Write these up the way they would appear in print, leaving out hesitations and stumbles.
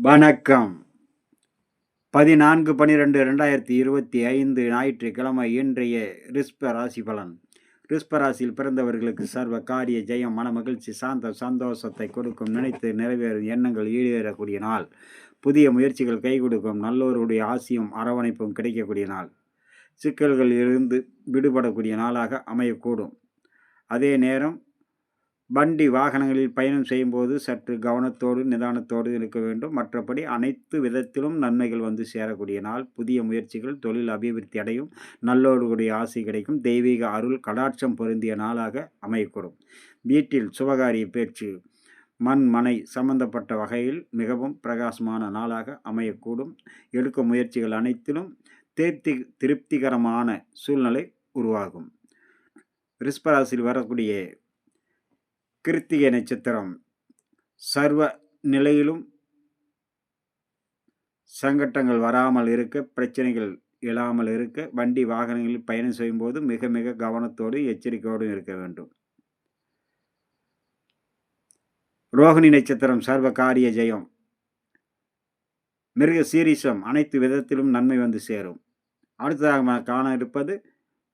வணக்கம். 14/12/2025 ஞாயிற்றுக்கிழமை இன்றைய ரிஷப ராசி பலன். ரிஷப ராசியில் பிறந்தவர்களுக்கு சர்வ காரிய ஜெயம், மனமகிழ்ச்சி, சாந்தம், சந்தோஷத்தை கொடுக்கும். நினைத்து நிறைவேறும் எண்ணங்கள் ஈடேறக்கூடிய நாள். புதிய முயற்சிகள் கை கொடுக்கும். நல்லோருடைய ஆசியும் அரவணைப்பும் கிடைக்கக்கூடிய நாள். சிக்கல்களில் இருந்து விடுபடக்கூடிய நாளாக அமையக்கூடும். அதே நேரம் வண்டி வாகனங்களில் பயணம் செய்யும்போது சற்று கவனத்தோடு நிதானத்தோடு இருக்க வேண்டும். மற்றபடி அனைத்து விதத்திலும் நன்மைகள் வந்து சேரக்கூடிய நாள். புதிய முயற்சிகள் தொழில் அபிவிருத்தி அடையும். நல்லோருடைய ஆசை கிடைக்கும். தெய்வீக அருள் கடாட்சம் பொருந்திய நாளாக அமையக்கூடும். வீட்டில் சுபகாரிய பேச்சு, மண் மனை சம்பந்தப்பட்ட வகையில் மிகவும் பிரகாசமான நாளாக அமையக்கூடும். எடுக்கும் முயற்சிகள் அனைத்திலும் திருப்திகரமான சூழ்நிலை உருவாகும். ரிஷபராசியில் வரக்கூடிய கிருத்திகை நட்சத்திரம் சர்வ நிலையிலும் சங்கட்டங்கள் வராமல் இருக்க, பிரச்சனைகள் எழாமல் இருக்க, வண்டி வாகனங்களில் பயணம் செய்யும்போது மிக மிக கவனத்தோடு எச்சரிக்கையோடு இருக்க வேண்டும். ரோகிணி நட்சத்திரம் சர்வ காரிய ஜெயம். மிருக சீரிசம் அனைத்து விதத்திலும் நன்மை வந்து சேரும். அடுத்ததாக காண இருப்பது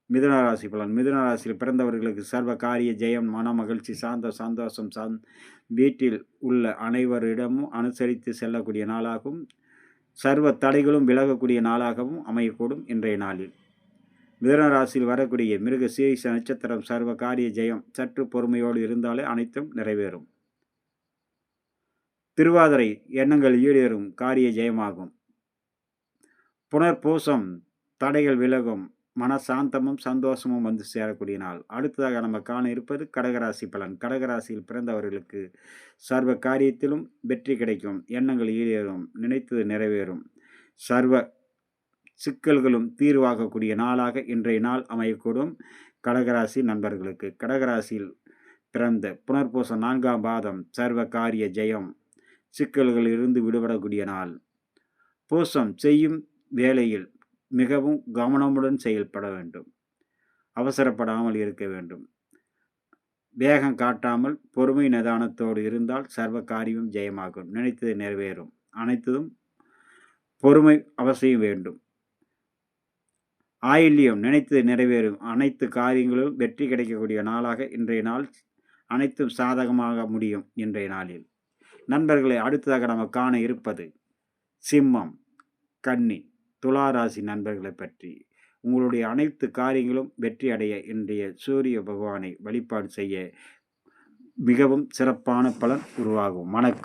மிதுன ராசி பலன். மிதுன ராசியில் பிறந்தவர்களுக்கு சர்வ காரிய ஜெயம், மன மகிழ்ச்சி, சந்தோஷம் வீட்டில் உள்ள அனைவரிடமும் அனுசரித்து செல்லக்கூடிய நாளாகவும் சர்வ தடைகளும் விலகக்கூடிய நாளாகவும் அமையக்கூடும். இன்றைய நாளில் மிதுன ராசியில் வரக்கூடிய மிருக சீரிச நட்சத்திரம் சர்வ காரிய ஜெயம். சற்று பொறுமையோடு இருந்தாலே அனைத்தும் நிறைவேறும். திருவாதிரை எண்ணங்கள் ஈடேறும், காரிய ஜெயமாகும். புனர்பூசம் தடைகள் விலகும், மனசாந்தமும் சந்தோஷமும் வந்து சேரக்கூடிய நாள். அடுத்ததாக நம்ம காண இருப்பது கடகராசி பலன். கடகராசியில் பிறந்தவர்களுக்கு சர்வ காரியத்திலும் வெற்றி கிடைக்கும். எண்ணங்கள் ஈடேறும், நினைத்தது நிறைவேறும். சர்வ சிக்கல்களும் தீர்வாகக்கூடிய நாளாக இன்றைய நாள் அமையக்கூடும். கடகராசி நண்பர்களுக்கு கடகராசியில் பிறந்த புனர்பூசம் 4ஆம் பாதம் சர்வ காரிய ஜெயம், சிக்கல்களில் இருந்து விடுபடக்கூடிய நாள். பூசம் செய்யும் வேளையில் மிகவும் கவனமுடன் செயல்பட வேண்டும். அவசரப்படாமல் இருக்க வேண்டும். வேகம் காட்டாமல் பொறுமை நிதானத்தோடு இருந்தால் சர்வ காரியம் ஜெயமாகும். நினைத்தது நிறைவேறும். அனைத்தும் பொறுமை அவசியம் வேண்டும். ஆயில்யம் நினைத்தது நிறைவேறும். அனைத்து காரியங்களும் வெற்றி கிடைக்கக்கூடிய நாளாக இன்றைய நாள். அனைத்தும் சாதகமாக முடியும் இன்றைய நாளில். நண்பர்களை அடுத்ததாக நம்ம காண இருப்பது சிம்மம், கன்னி, துளாராசி நண்பர்களை பற்றி. உங்களுடைய அனைத்து காரியங்களும் வெற்றி அடைய இன்றைய சூரிய பகவானை வழிபாடு செய்ய மிகவும் சிறப்பான பலன் உருவாகும். வணக்கம்.